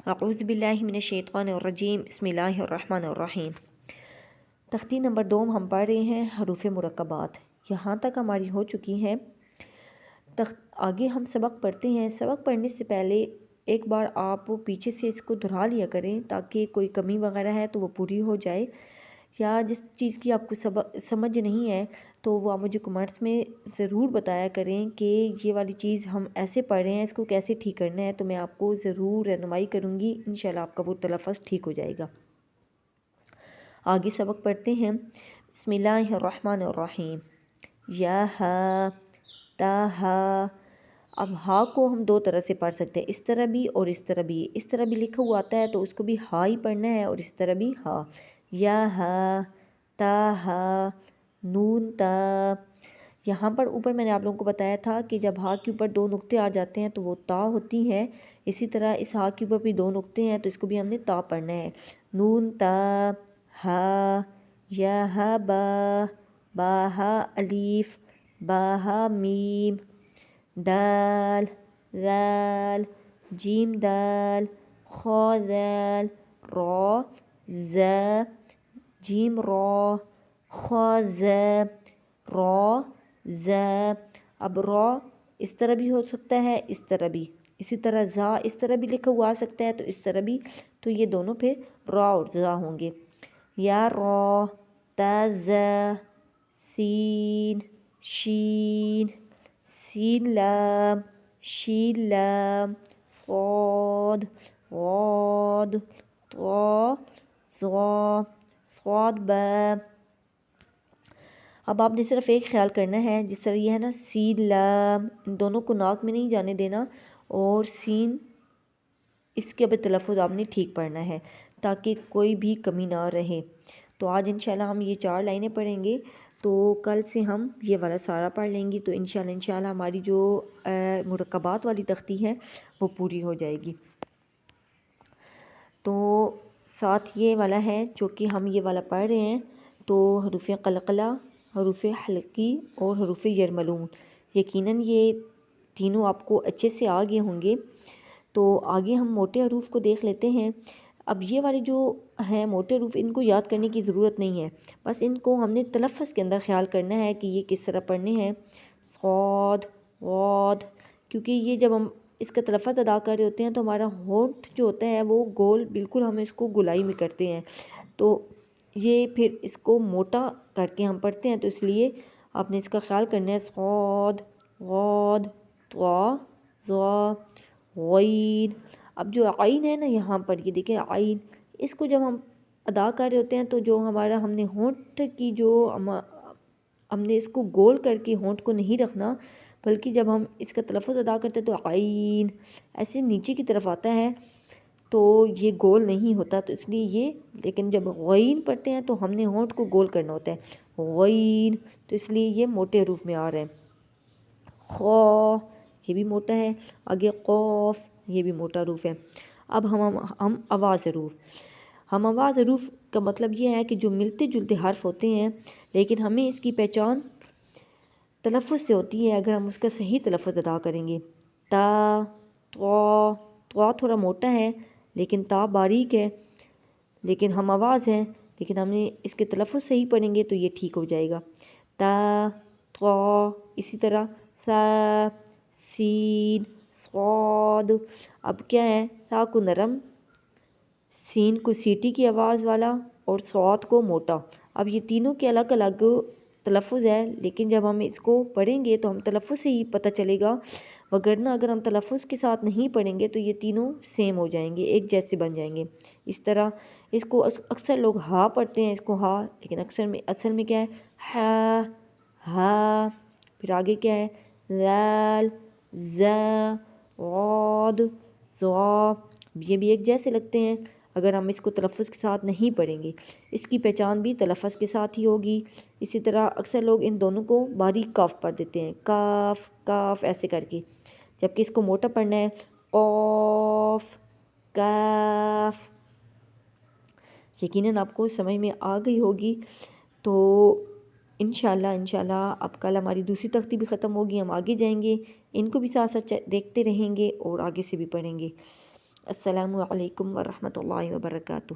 اعوذ باللہ من الشیطان الرجیم بسم اللہ الرحمن الرحیم۔ تختی نمبر 2 ہم پڑھ رہے ہیں حروف مرکبات۔ یہاں تک ہماری ہو چکی ہے۔ آگے ہم سبق پڑھتے ہیں۔ سبق پڑھنے سے پہلے ایک بار آپ پیچھے سے اس کو دہرا لیا کریں تاکہ کوئی کمی وغیرہ ہے تو وہ پوری ہو جائے، یا جس چیز کی آپ کو سمجھ نہیں ہے تو وہ آپ مجھے کمنٹس میں ضرور بتایا کریں کہ یہ والی چیز ہم ایسے پڑھ رہے ہیں، اس کو کیسے ٹھیک کرنا ہے، تو میں آپ کو ضرور رہنمائی کروں گی۔ انشاءاللہ آپ کا وہ تلفظ ٹھیک ہو جائے گا۔ آگے سبق پڑھتے ہیں۔ بسم اللہ الرحمن الرحیم۔ یا ہا تا ہا۔ اب ہا کو ہم دو طرح سے پڑھ سکتے ہیں، اس طرح بھی اور اس طرح بھی۔ اس طرح بھی لکھا ہوا آتا ہے تو اس کو بھی ہا ہی پڑھنا ہے، اور اس طرح بھی ہا۔ یا ہا تا ہا نون تا۔ یہاں پر اوپر میں نے آپ لوگوں کو بتایا تھا کہ جب ہا کے اوپر دو نقطے آ جاتے ہیں تو وہ تا ہوتی ہے، اسی طرح اس ہا کے اوپر بھی دو نقطے ہیں تو اس کو بھی ہم نے تا پڑھنا ہے۔ نون تا ہا، یا ہا با، با ہا الف، با ہا میم، دال ذال، جیم دال، خا ذال، را ز، جیم را، خا ز، را ز۔ اب را اس طرح بھی ہو سکتا ہے، اس طرح بھی، اسی طرح زا اس طرح بھی لکھا ہوا آ سکتا ہے تو اس طرح بھی، تو یہ دونوں پھر را اور زا ہوں گے۔ یا را تا زا، سین شین، سین لام، شین لام، صاد غاد، طا ظا، صاد با۔ اب آپ نے صرف ایک خیال کرنا ہے، جس طرح یہ ہے نا سین لام، ان دونوں کو ناک میں نہیں جانے دینا، اور سین اس کے اب تلفظ آپ نے ٹھیک پڑھنا ہے تاکہ کوئی بھی کمی نہ رہے۔ تو آج انشاءاللہ ہم یہ 4 لائنیں پڑھیں گے، تو کل سے ہم یہ والا سارا پڑھ لیں گی، تو انشاءاللہ ہماری جو مرکبات والی تختی ہے وہ پوری ہو جائے گی۔ تو ساتھ یہ والا ہے جو کہ ہم یہ والا پڑھ رہے ہیں، تو حروف قلقلہ، حروف حلقی اور حروف یرملون، یقیناً یہ تینوں آپ کو اچھے سے آ گئے ہوں گے۔ تو آگے ہم موٹے حروف کو دیکھ لیتے ہیں۔ اب یہ والے جو ہیں موٹے حروف، ان کو یاد کرنے کی ضرورت نہیں ہے، بس ان کو ہم نے تلفظ کے اندر خیال کرنا ہے کہ یہ کس طرح پڑھنے ہیں۔ صاد غاد، کیونکہ یہ جب ہم اس کا تلفظ ادا کر رہے ہوتے ہیں تو ہمارا ہونٹ جو ہوتا ہے وہ گول، بالکل ہم اس کو گولائی میں کرتے ہیں، تو یہ پھر اس کو موٹا کر کے ہم پڑھتے ہیں، تو اس لیے آپ نے اس کا خیال کرنا ہے۔ صاد غاد طا ظا غین۔ اب جو عین ہے نا یہاں پر، یہ دیکھیں عین، اس کو جب ہم ادا کر رہے ہوتے ہیں تو جو ہم نے ہونٹ کی جو ہم نے اس کو گول کر کے ہونٹ کو نہیں رکھنا، بلکہ جب ہم اس کا تلفظ ادا کرتے ہیں تو عین ایسے نیچے کی طرف آتا ہے، تو یہ گول نہیں ہوتا، تو اس لیے یہ، لیکن جب غین پڑھتے ہیں تو ہم نے ہونٹ کو گول کرنا ہوتا ہے، غین، تو اس لیے یہ موٹے حروف میں آ رہا ہے۔ خا یہ بھی موٹا ہے، آگے قاف یہ بھی موٹا حروف ہے۔ اب ہم آواز حروف، ہم آواز حروف کا مطلب یہ ہے کہ جو ملتے جلتے حرف ہوتے ہیں لیکن ہمیں اس کی پہچان تلفظ سے ہوتی ہے اگر ہم اس کا صحیح تلفظ ادا کریں گے۔ تا، طا، طا تھوڑا موٹا ہے لیکن تا باریک ہے، لیکن ہم آواز ہیں، لیکن ہم نے اس کے تلفظ صحیح پڑھیں گے تو یہ ٹھیک ہو جائے گا۔ تا، طا، اسی طرح ثا، سین، صاد۔ اب کیا ہے، تا کو نرم، سین کو سیٹی کی آواز والا، اور صاد کو موٹا۔ اب یہ تینوں کے الگ الگ تلفظ ہے، لیکن جب ہم اس کو پڑھیں گے تو ہم تلفظ سے ہی پتہ چلے گا، وگرنہ اگر ہم تلفظ کے ساتھ نہیں پڑھیں گے تو یہ تینوں سیم ہو جائیں گے، ایک جیسے بن جائیں گے۔ اس طرح اس کو اکثر لوگ ہا پڑھتے ہیں، اس کو ہا، لیکن اصل میں کیا ہے، ہا ہا، پھر آگے کیا ہے، ذال ذا غاد ظا، یہ بھی ایک جیسے لگتے ہیں اگر ہم اس کو تلفظ کے ساتھ نہیں پڑھیں گے، اس کی پہچان بھی تلفظ کے ساتھ ہی ہوگی۔ اسی طرح اکثر لوگ ان دونوں کو باریک کاف پڑھ دیتے ہیں، کاف کاف ایسے کر کے، جبکہ اس کو موٹا پڑھنا ہے، قاف کاف۔ یقیناً آپ کو سمجھ میں آ گئی ہوگی۔ تو انشاءاللہ اب کل ہماری دوسری تختی بھی ختم ہوگی، ہم آگے جائیں گے، ان کو بھی ساتھ ساتھ دیکھتے رہیں گے اور آگے سے بھی پڑھیں گے۔ السلام علیکم ورحمۃ اللہ وبرکاتہ۔